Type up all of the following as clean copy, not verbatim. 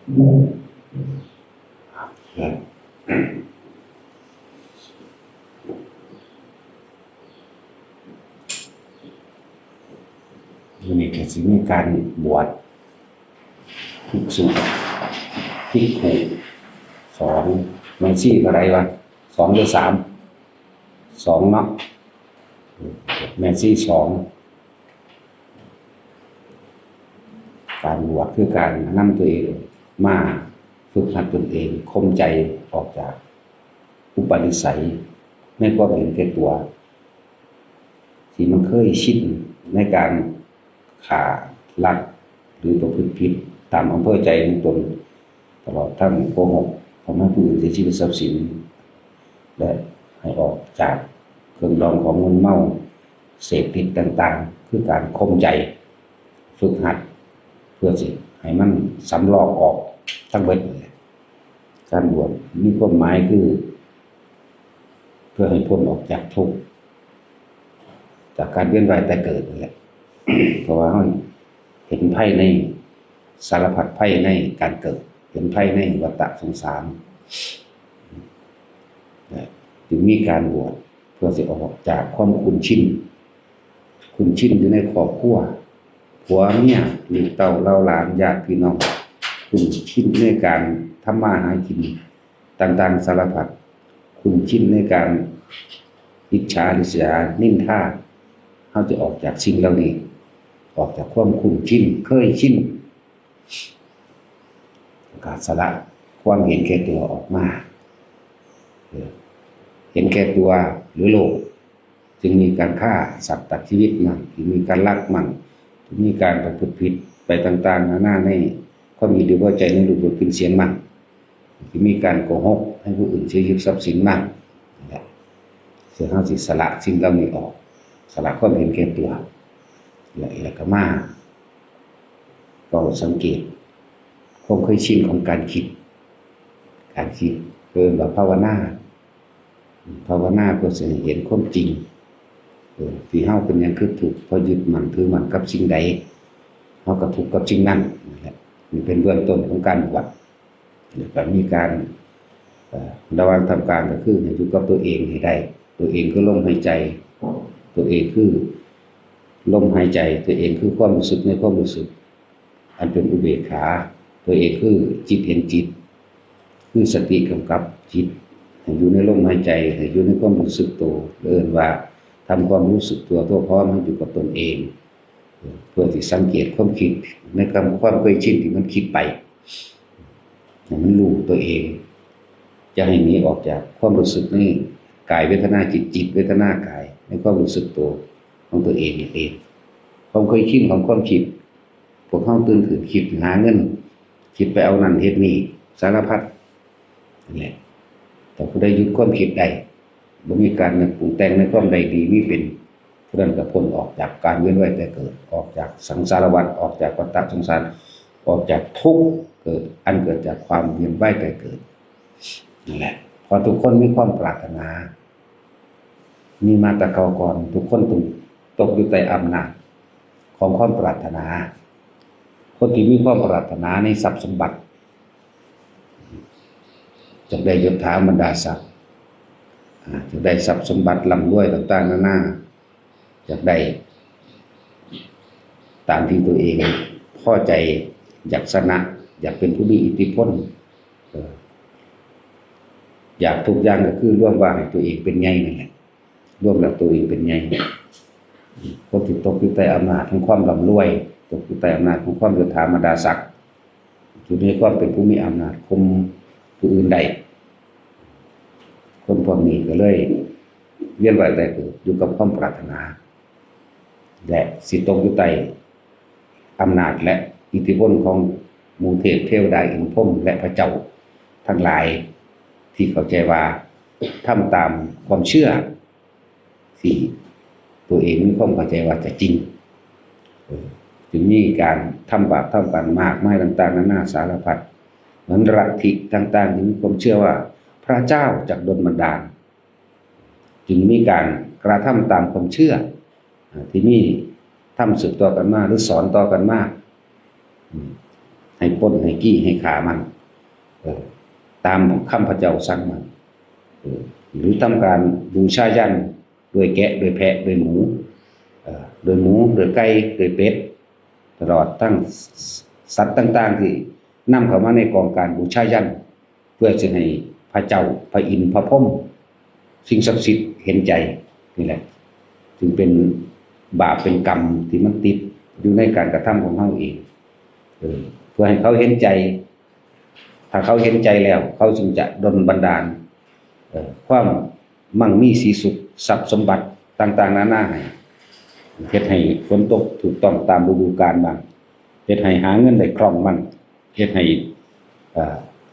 วันนี้ก็จะมีการบวชภิกษุภิกขุสองแม่ชีอะไรวะ2 หรือ 3 2เนาะแม่ชี2การบวชคือการนำตัวเองมาฝึกหัดตนเองข่มใจออกจากอุปนิสัยในความเห็นแก่ตัวที่มันเคยชินในการขาลักหรือประพฤติผิดตามอำเภอใจของตนตลอดทั้งโกหกทำให้ผู้อื่นเสียชีวิตทรัพย์สินและให้ออกจากเครื่องดองของมึนเมาเสพติดต่างๆคือการข่มใจฝึกหัดเพื่อสิให้มันสำรอกออกทั้งเบิดเลยการบวชมีความหมายคือเพื่อให้พ้นออกจากทุกข์จากการเวียนว่ายตายเกิดนี่แหละ เพราะว่าเราเห็นไพ่ในสารพัดไพ่ในการเกิดเห็นไพ่ในวัฏสงสารจึงมีการบวชเพื่อจะออกจากความคุ้นชินอยู่ในครอบครัวผัวเมียลูกเต้าเล่าหลานญาติพี่น้องคุ้นชินในการทำมาหากินต่างๆสารพัดคุ้นชินในการอิจฉาริษยานินทาเขาจะออกจากสิ่งเหล่านี้ออกจากความคุ้นชินเคยชินการสละความเห็นแก่ตัวออกมาเห็นแก่ตัวหรือโลภจึงมีการฆ่าสัตว์ตัดชีวิตมั่งจึงมีการลักมั่งจึงมีการประพฤติผิดไปต่างๆนานาในความมีดีว่าใจในรูปรสกลิ่นเสียงมั่งจึงมีการโกหกให้ผู้อื่นเสียชีวิตทรัพย์สินมั่งเสียห้าสิสละสิ่งเหล่านี้ออกสละความเห็นแก่ตัวแล้วก็มาก็สังเกตความเคยชินของการคิดเกินแบบภาวนาเพื่อจะเห็นความจริงที่เฮาเป็นอย่างคือถูกพอยึดมั่นถือมั่นกับสิ่งใดเฮาก็ทุกข์กับสิ่งนั้นนั่นแหละนี่เป็นเบื้องต้นของการบวชแล้วมีการระวังทำการก็คือให้อยู่กับตัวเองให้ได้ตัวเองคือลมหายใจตัวเองคือลมหายใจตัวเองคือความรู้สึกในความรู้สึกอันเป็นอุเบกขาตัวเองคือจิตเห็นจิตคือสติกำกับจิตให้อยู่ในลมหายใจให้อยู่ในความรู้สึกตัวเอิ้นว่าทำความรู้สึกตัวพร้อมให้อยู่กับตนเองเพื่อที่สังเกตความคิดในความเคยชินที่มันคิดไปให้มันรู้ตัวเองจะให้หนีออกจากความรู้สึกนี้กายเวทนาจิตเวทนากายในความรู้สึกตัวของตัวเองเองความเคยชินของความคิดพวกเขาตื่นถือคิดหาเงินคิดไปเอานั่นเฮ็ดนี่สารพัดนั่นแหละแต่ผู้ใดหยุดความคิดใดบ่มีการนึกปรุงแต่งในความใดดีมีเป็นผู้นั้นก็พ้นออกจากการเวียนว่ายตายเกิดออกจากสังสารวัฏออกจากวัฏสงสารออกจากทุกข์เกิดอันเกิดจากความเวียนว่ายตายเกิดนั่นแหละพอทุกคนมีความปรารถนามีมาแต่เก่าก่อนทุกคนตกอยู่ใต้อำนาจของความปรารถนาคนที่มีความปรารถนาในทรัพย์สมบัติจะได้ยศถาบรรดาศักดิ์จะได้ทรัพย์สมบัติร่ำรวยต่างๆนานาจะได้ตามที่ตัวเองพอใจอยากชนะอยากเป็นผู้มีอิทธิพลอยากทุกอย่างก็คือร่วมว่าให้ตัวเองเป็นใหญ่นั่นแหละร่วมแล้วตัวเองเป็นใหญ่คนที่ตกอยู่ใต้อำนาจของความร่ำรวยตกอยู่ใต้อำนาจของความยศถาบรรดาศักดิ์อยู่ในความเป็นผู้มีอำนาจคุมผู้อื่นได้คนพวกนี้ก็เลยเวียนว่ายตายเกิดอยู่กับความปรารถนาและสิตกอยู่ใต้อำนาจและอิทธิพลของหมู่เทพเทวดาอินทร์พรหมและพระเจ้าทั้งหลายที่เข้าใจว่าทำตามความเชื่อที่ตัวเองมีความเข้าใจว่าจะจริงจึงมีการทำบาปทำกรรมมากมายต่างๆนานาสารพัดเหมือนลัทธิต่างๆที่มีความเชื่อว่าพระเจ้าจักดลบันดาลจึงมีการกระทำตามความเชื่อที่นี่ทำสืบต่อกันมาหรือสอนต่อกันมา ให้ปล้นให้กี้ให้ฆ่ามันตามคำพระเจ้าสั่งมันหรือทำการบูชายัญโดยแกะโดยแพะโดยหมูโดยไก่โดยเป็ดตลอดทั้งสัตว์ต่างๆที่นำเข้ามาในกองการบูชายัญเพื่อจะให้พระเจ้าพระอินทร์พระพรหมสิ่งศักดิ์สิทธิ์เห็นใจนี่แหละจึงเป็นบาปเป็นกรรมที่มันติดอยู่ในการกระทำของเราเองเพื่อให้เขาเห็นใจถ้าเขาเห็นใจแล้วเขาจึงจะดลบันดาลความมั่งมีสีสุขทรัพย์สมบัติต่างๆนานาให้เฮ็ดให้ฝนตกถูกต้องตามฤดูกาลบ้างเฮ็ดให้หาเงินได้คล่องมั่งเฮ็ดให้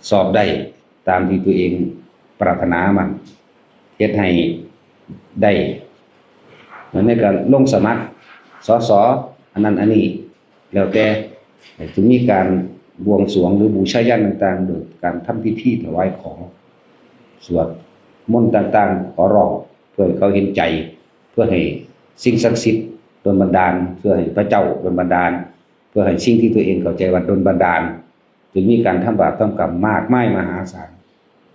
สอบได้ตามที่ตัวเองปรารถนามั่งเฮ็ดให้ได้เหมือนในการลงสมัครสสอันนั้นอันนี้แล้วแต่จะมีการบวงสรวงหรือบูชายัญต่างๆโดยการทำพิธีถวายของสวดมนต์ต่างๆขอร้องเพื่อเขาเห็นใจเพื่อให้สิ่งศักดิ์สิทธิ์ดลบันดาลเพื่อให้พระเจ้าดลบันดาลเพื่อให้สิ่งที่ตัวเองเข้าใจว่าดลบันดาลจึงมีการทำบาปทำกรรมมากมายมหาศาล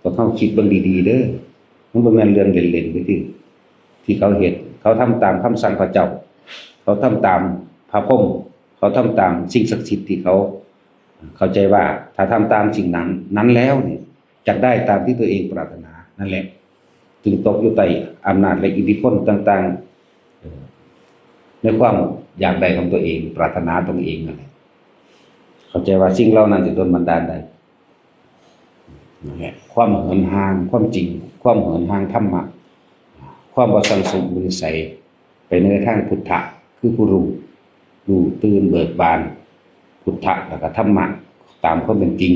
ต้องเข้าคิดเบิ่งดีๆเด้อมันบ่แม่นเรื่องเล่นๆไปที่เขาเฮ็ดเขาทำตามคำสั่งพระเจ้าเขาทำตามพระพรหมเขาทำตามสิ่งศักดิ์สิทธิ์ที่เขาเข้าใจว่าถ้าทำตามสิ่งนั้นแล้วเนี่ยจะได้ตามที่ตัวเองปรารถนานั่นแหละจึงตกอยู่ใต้อำนาจและอิทธิพลต่างๆในความอยากได้ของตัวเองปรารถนาตัวเองนั่นแหละเข้าใจว่าสิ่งเหล่านั้นจะโดนบันดาลได้นั่นแหละความเหินห่างความจริงความเหินห่างธรรมะความบ่สังสมบุญใสไปในทางพุทธะคือผู้รู้ตื่นเบิกบานพุทธะแล้วก็ธรรมะตามความเป็นจริง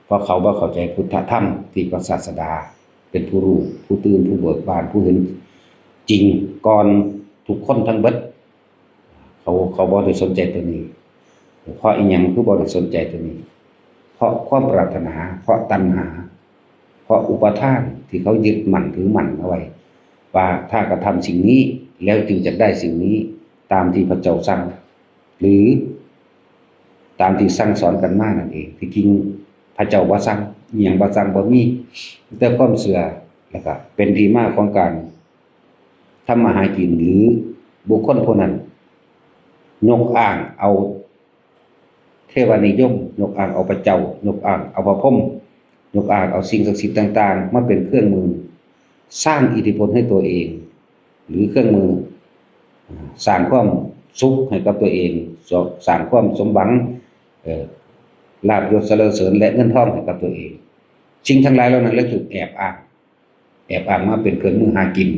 เพราะเขาบ่เข้าใจพุทธธรรมที่พระศาสดาเป็นผู้รู้ผู้ตื่นผู้เบิกบานผู้เห็นจริงก่อนทุกคนทั้งเบิดเขาบ่ได้สนใจตัวนี้เพราะอีหยังคือบ่ได้สนใจตัวนี้เพราะความปรารถนาเพราะตัณหาเพราะอุปทานที่เขายึดมั่นถือมั่นเอาไว้ว่าถ้ากระทำสิ่งนี้แล้วจึงจะได้สิ่งนี้ตามที่พระเจ้าสั่งหรือตามที่สั่งสอนกันมานั่นเองที่จริงพระเจ้าบ่สั่งอีหยังบ่สั่งบ่มีแต่ความเชื่อแล้วก็เป็นที่มาของการทำมาหากินหรือบุคคลผู้นั้นยกอ้างเอาเทวานิยมยกอ้างเอาพระเจ้ายกอ้างเอาพระพรหมยกอ้างเอาสิ่งศักดิ์สิทธิ์ต่างๆมาเป็นเครื่องมือสร้างอิทธิพลให้ตัวเองหรือเครื่องมือสร้างความสุขให้กับตัวเองสร้างความสมหวังลาภยศสรรเสริญและเงินทองให้กับตัวเองสิ่งทั้งหลายเหล่านั้นเลยถูกแอบอ้างมาเป็นเครื่องมือหากิน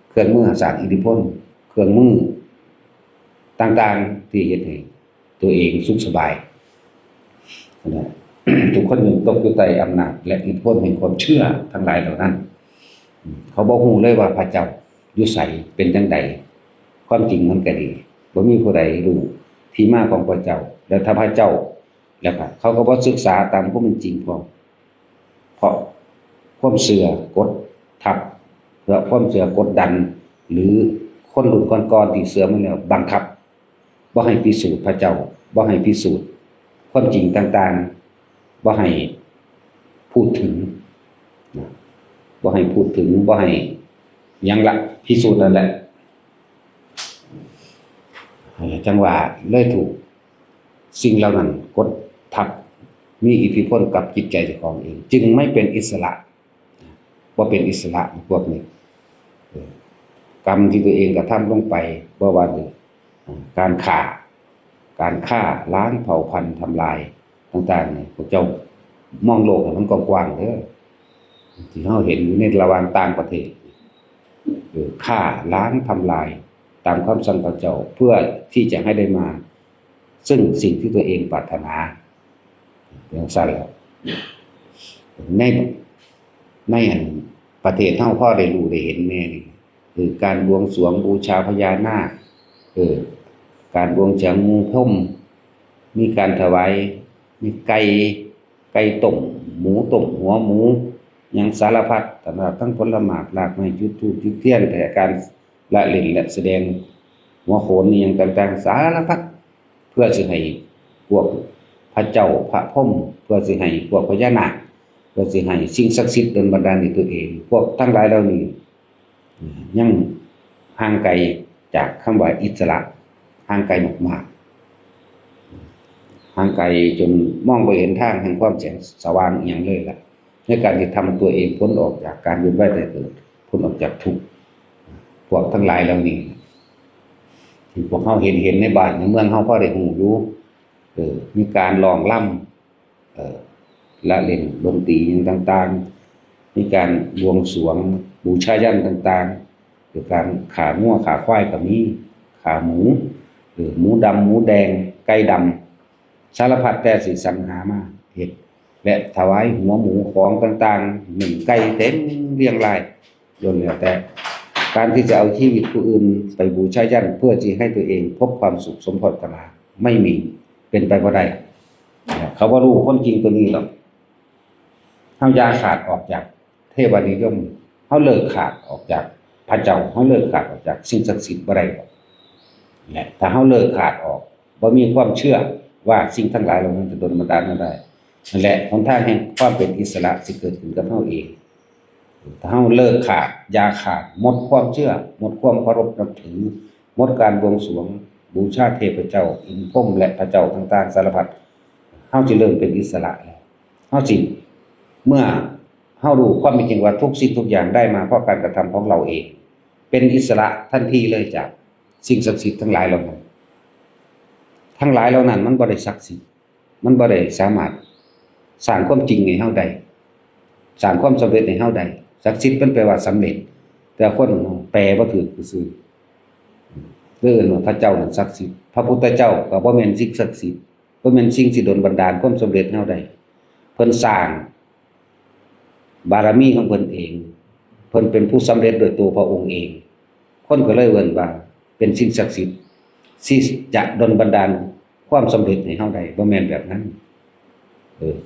เครื่องมือสร้างอิทธิพลเครื่องมือต่างๆที่เฮ็ดให้ตัวเองสุขสบายนะทุกคนยังตกอยู่ใต้อำนาจและอิทธิพลแห่งความเชื่อทั้งหลายเหล่านั้นเขาบ่ฮู้เลยว่าพระเจ้าอยู่ไสเป็นจังไดความจริงมันก็ดีบ่มีผู้ใดรู้ที่มาของพระเจ้าแล้วถ้าพระเจ้าแล้วก็เขาก็บ่ศึกษาตามความเป็นจริงเพราะความเชื่อกดทับเพราะความเชื่อกดดันหรือคนรุ่นก่อนๆที่เชื่อมาแล้วบังคับบ่ให้พิสูจน์พระเจ้าบ่ให้พิสูจน์ความจริงต่างๆบ่ให้พูดถึงบ่ให้พูดถึงบ่ให้หยังละพิสูจน์นั่นแหละจังหวะเลยถูกสิ่งเหล่านั้นกดทับมีอิทธิพลกับจิตใจเจ้าของเองจึงไม่เป็นอิสระบ่เป็นอิสระพวกนี้กรรมที่ตัวเองกระทำลงไปบ่ว่าการฆ่าล้างเผ่าพันธุ์ทำลายต่างๆนี่พวกเจ้ามองโลกให้มันกว้างๆเด้อที่เราเห็นอยู่ในระหว่างต่างประเทศฆ่าล้างทำลายตามคำสั่งพระเจ้าเพื่อที่จะให้ได้มาซึ่งสิ่งที่ตัวเองปรารถนาอย่างสั้นแล้วในประเทศเฮาพอได้รู้ได้เห็นแน่นี่คือการบวงสรวงบูชาพญานาคการบวงสรวงงูพรหมมีการถวายมีไก่ต้มหมูต้มหัวหมูหยังสารพัดตลอดทั้งผลหมากรากไม้จุดธูปจุดเทียนแต่การละเล่นและแสดงหัวโขนนี่หยังต่างๆสารพัดเพื่อสิให้พวก พระเจ้าพระพรหมเพื่อสิให้พวกพญานาคเพื่อสิให้สิ่งศักดิ์สิทธิ์ดลบันดาลในตัวเองพวกทั้งหลายเหล่านี้ยังห่างไกลจากคำว่าอิสระห่างไกลมากๆห่างไกลจนมองบ่เห็นทางแห่งความแสงสว่างอีหยังเลยล่ะในการที่ทำตัวเองพ้นออกจากการเวียนว่ายตายเกิดพ้นออกจากทุกข์พวกทั้งหลายเหล่านี้ที่พวกเฮาเห็นในบ้านในเมืองเฮาพอได้ฮู้อยู่มีการร้องรำละเล่นดนตรีอย่างต่างๆมีการบวงสรวงบูชายัญต่างๆหรือการขางัวขาควายก็มีขาหมูหรือหมูดำหมูแดงไก่ดำสารพัดแต่สิสรรหามาเฮ็ดและถวายหัวหมูของต่างๆหนึ่งไก่เต็มเรียงรายล้วนแล้วแต่การที่จะเอาชีวิตผู้อื่นไปบูชายัญเพื่อที่ให้ตัวเองพบความสุขสมปรารถนาไม่มีเป็นไปบ่ได้เขาบ่รู้คนจริงตัวนี้หรอกเฮาอย่าขาดออกจากเทวนิยมเฮาเลิกขาดออกจากพระเจ้าเฮาเลิกขาดออกจากสิ่งศักดิ์สิทธิ์บ่ได้และถ้าเฮาเลิกขาดออกบ่มีความเชื่อว่าสิ่งทั้งหลายเหล่านั้นจะดลบันดาลมาได้นั่นแหละหนทางแห่งความเป็นอิสระสิเกิดขึ้นกับเฮาเองถ้าเฮาเลิกขาดอย่าขาดหมดความเชื่อหมดความเคารพนับถือหมดการบวงสรวงบูชาเทพเจ้าอินทร์พรหมและพระเจ้าต่างๆสารพัดเฮาสิเริ่มเป็นอิสระแล้วเฮาสิเมื่อเฮารู้ความเป็นจริงว่าทุกสิ่งทุกอย่างได้มาเพราะการกระทำของเราเองเป็นอิสระทันทีเลยจากสิ่งศักดิ์สิทธิ์ทั้งหลายเหล่านั้นทั้งหลายเหล่านั้นมันบ่ได้ศักดิ์สิทธิ์มันบ่ได้สามารถสร้างความจริงให้เฮาได้สร้างความสำเร็จให้เฮาได้ศักดิ์สิทธิ์มันแปลว่าสำเร็จแต่คนแปลบ่ถูกซื่อเอิ้นว่าพระเจ้านั่นศักดิ์สิทธิ์พระพุทธเจ้าก็บ่แม่นสิ่งศักดิ์สิทธิ์บ่แม่นสิ่งที่ดลบันดาลความสำเร็จให้เฮาได้เพิ่นสร้างบารมีของเพิ่นเองเพิ่นเป็นผู้สำเร็จโดยตัวพระองค์เองคนก็เลยเอิ้นว่าเป็นสิ่งศักดิ์สิทธิ์ที่จะดลบันดาลความสำเร็จให้เฮาได้บ่แม่นแบบนั้น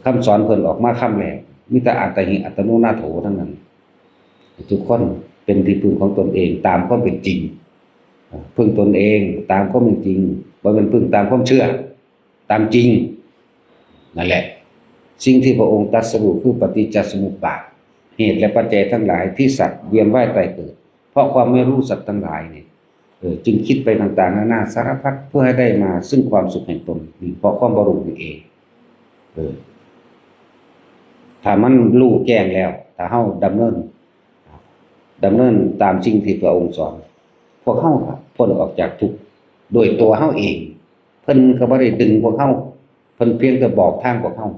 คำสอนเพิ่นออกมาคำแรกมีแต่อัตถิอัตโนนาโถทั้งนั้นทุกคนเป็นที่พึ่งของตนเองตามความเป็นจริงพึ่งตนเองตามความเป็นจริงบ่แม่นพึ่งตามความเชื่อตามจริงนั่นแหละสิ่งที่พระองค์ตรัสรู้คือปฏิจจสมุปบาทเหตุและปัจจัยทั้งหลายที่สัตว์เวียนว่ายตายเกิดเพราะความไม่รู้สัตว์ทั้งหลายเนี่ยจึงคิดไปต่างๆนานาสารพัดเพื่อให้ได้มาซึ่งความสุขแห่งตนนี่เพราะความบ่รู้นี่เองถ้ามันรู้แจ้งแล้วถ้าเฮาดำเนินตามสิ่งที่พระองค์สอนพวกเฮาครับพ้นออกจากทุกข์โดยตัวเฮาเองเพิ่นก็บ่ได้ดึงพวกเฮาเพิ่นเพียงแต่บอกทางพวกเฮา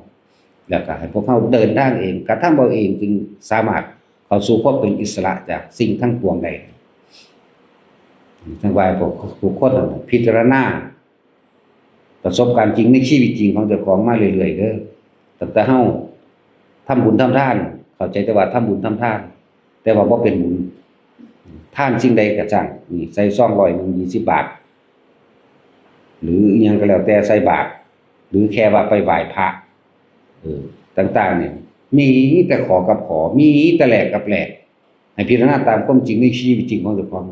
แล้วก็ให้พวกเฮาเดินทางเองกระทั่งเอาเองจึงสามารถเข้าสู่ความเป็นอิสระจากสิ่งทั้งปวงได้ทั้งว่าพวกทุกคนพิจารณาประสบการณ์จริงในชีวิตจริงของเจ้าของมาเรื่อยๆเด้อตั้งแต่เฮาทำบุญทำทานเข้าใจแต่ว่าทำบุญทำทานแต่ว่าบ่เป็นบุญทานสิ่งใดก็ช่างนี่ใส่ซอง100นึง20 บาทหรืออีหยังก็แล้วแต่ใส่บาทหรือแค่ว่าไปไหว้พระต่างๆเนี่ยมีแต่ขอกับขอมีแต่แลกกับแลกให้พิจารณาตามความจริงในชีวิตจริงของเจ้าของ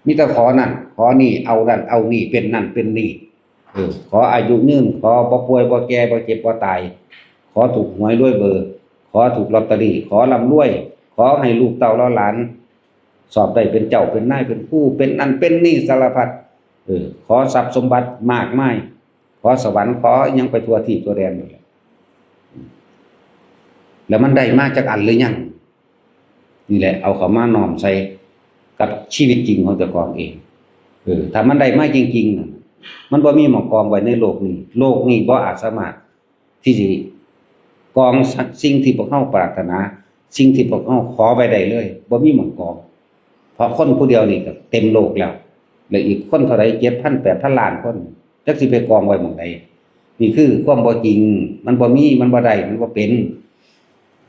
มีแต่ขอนั่นขอนี่เอานั่นเอานี่เป็นนั่นเป็นนี่ขออายุยืนขอบ่ป่วยบ่แก่บ่เจ็บบ่ตายขอถูกหวยรวยเบอร์ขอถูกลอตเตอรี่ขอร่ำรวยขอให้ลูกเต้าหลานสอบได้เป็นเจ้าเป็นนายเป็นผู้เป็นนั่นเป็นนี่สารพัดขอทรัพย์สมบัติมากมายขอสวรรค์ขอยังไปทั่วที่ทั่วแดนหมดแล้วมันได้มาจากอันหรือยังนี่แหละเอาเข้ามาน้อมใส่กับชีวิตจริงของเจ้าของเองถ้ามันได้มาจริงๆมันบ่มีหม้องกองไว้ในโลกนี้บ่อาจสามารถที่สิกองสิ่งที่พวกเฮาปรารถนาสิ่งที่พวกเฮาขอไว้ได้เลยบ่มีหม้องกองเพราะคนผู้เดียวนี่ก็เต็มโลกแล้วแล้วอีกคนเท่าใด 7,000 8,000 ล้านคนจักสิไปกองไว้หม้องใดนี่คือความบ่จริงมันบ่มีมันบ่ได้มันบ่เป็น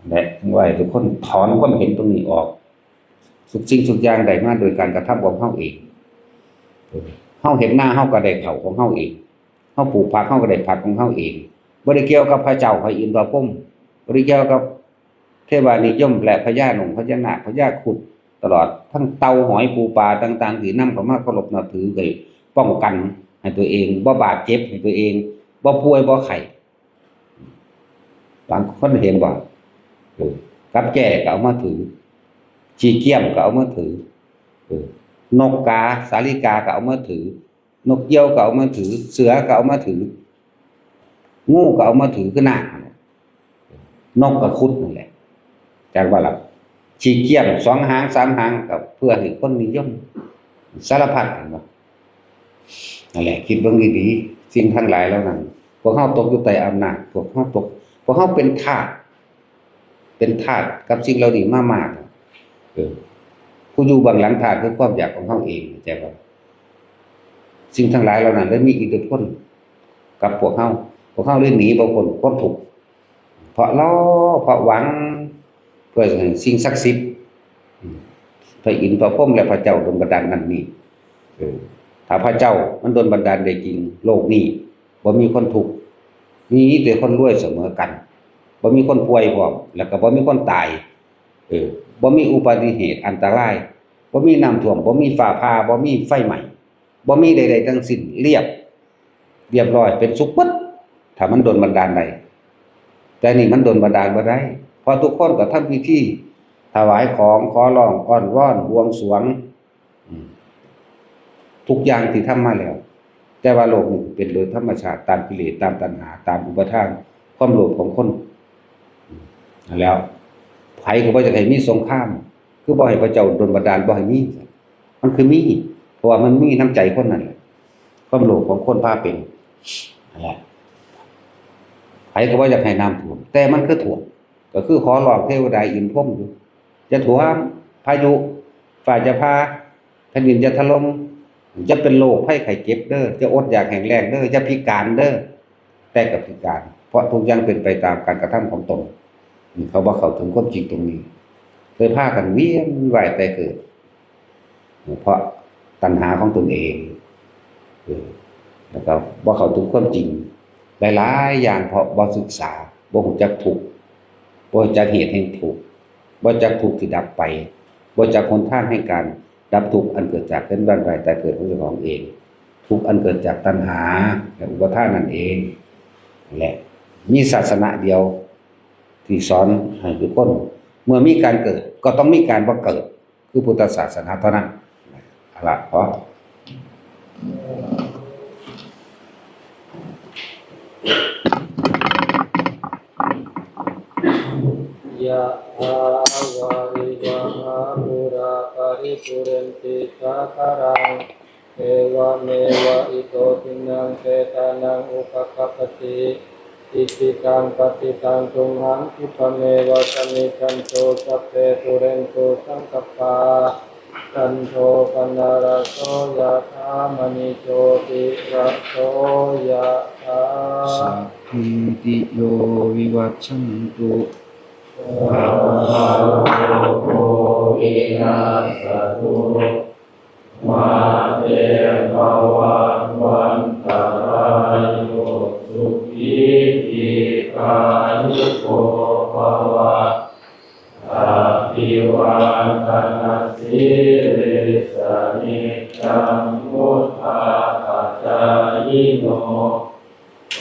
และทั้งว่าทุกคนถอนความเห็นตรงนี้ออกทุกสิ่งทุกอย่างได้มาโดยการกระทำของเฮาเองเฮาเห็นหน้าเฮาก็ได้เขาของเฮาเองเฮาปลูกผักเฮาก็ได้ผักของเฮาเองบ่ได้เกี่ยวกับพระเจ้าพระอินทร์พระพรหมบ่ได้เกี่ยวกับเทวานิยมและพญานาคพญานาคพญาครุฑตลอดทั้งเต่าหอยปูปลาต่างๆที่นำเข้ามาเคารพนับถือไว้ป้องกันให้ตัวเองบ่บาดเจ็บให้ตัวเองบ่ป่วยบ่ไข้ บางคนเห็นบ่กับแก่ก็เอามาถือจีเกียมก็เอามาถือนกกาสาลิกาก็เอามาถือนกเหยี่ยวก็เอามาถือเสือก็เอามาถืองูก็เอามาถือคือหน้านกกับคุดนั่นแหละจากว่าล่ะจีเกียม2 หาง 3 หางกับเพื่อให้คนนิยมสารพัดนั่นนั่นแหละคิดเบิ่งดีๆสิ่งทั้งหลายแล้วนั้นพวกเฮาตกอยู่ใต้อำนาจพวกเฮาเป็นทาสกับสิ่งเหล่านี้มากผู้อยู่เบื้องหลังทาสคือความอยากของเฮาเองเข้าใจบ่สิ่งทั้งหลายเหล่านั้นได้มีอิทธิพลกับพวกเฮาเลยหนีบ่พ้นความทุกข์เพราะหวังเพื่อให้สิ่งศักดิ์สิทธิ์พระอินทร์พระพรหมและพระเจ้าดลบันดาลนั่นนี่ถ้าพระเจ้ามันดลบันดาลได้จริงโลกนี้บ่มีคนทุกข์มีแต่คนรวยเสมอกันบ่มีคนป่วยพร้อมแล้วก็บ่มีคนตายบ่มีอุบัติเหตุอันตรายบ่มีน้ำท่วมบ่มีฟ้าผ่าบ่มีไฟไหม้บ่มีใดๆทั้งสิ้นเรียบร้อยเป็นสุขเบิดถ้ามันดลบันดาลได้แต่นี่มันดลบันดาลบ่ได้เพราะทุกคนก็ทำพิธีถวายของขอร้องอ้อนวอนบวงสรวงทุกอย่างที่ทำมาแล้วแต่ว่าโลกนี้เป็นโดยธรรมชาติตามกิเลสตามตัณหาตามอุปทานความโลภของคนแล้วไผก็บ่อยากให้มีสงครามคือบ่ให้พระเจ้าดลบันดาลบ่ให้มีมันคือมีเพราะว่ามันมีน้ำใจคนนั่นแหละความโลภของคนพาเป็นนั่นแหละไผก็บ่อยากให้น้ำท่วมแต่มันคือท่วมก็คือขอร้องเทวดาอินทร์พรหมอยู่จะท่วมพายุฟ้าจะผ่าแผ่นดินจะถล่มจะเป็นโรคภัยไข้เจ็บเด้อจะอดอยากแห้งแล้งเด้อจะพิการเด้อแต่ก็พิการเพราะทุกอย่างเป็นไปตามการกระทำของตนเขาบ่เข้าถึงความจริงตรงนี้เลยพากันเวียนว่ายแต่เกิดเพราะตัณหาของตนเองแล้วก็บ่เข้าถึงความจริงหลายๆอย่างเพราะบ่ศึกษาบ่รู้จักทุกข์บ่รู้จักเหตุแห่งทุกข์บ่รู้จักทุกข์ที่ดับไปบ่รู้จักหนทางแห่งการดับทุกข์อันเกิดจากเป็นบ้านไร่แต่เกิดของเจ้าของเองทุกข์อันเกิดจากตัณหาและอุปาทานนั่นเองแหละมีศาสนาเดียวที่สอนให้ทุกคนเมื่อมีการเกิดก็ต้องมีการบ่เกิดคือพุทธศาสนาเท่านั้นเอาล่ะขอยะถาวาริวหาปุราปาริปุเรนติสาคารังเอวเมวะอิโตทินังเปตานังอุปกัปปติอิจิตังปฏิตังตุมหังคิปะเมวะสมิจันโตสัพเพปุเรนโตสังกัปปาจันโทปนะระโสยะถามณิโชติระโสยะถาสัพพิติโยวิวัชชันตุสัพพะโลกวินาศตุมาเตภวัตวันตรายโยสุขีทีกายุโกภวะอาภิวาทนาสิริสานิจังมุทธาจายิโน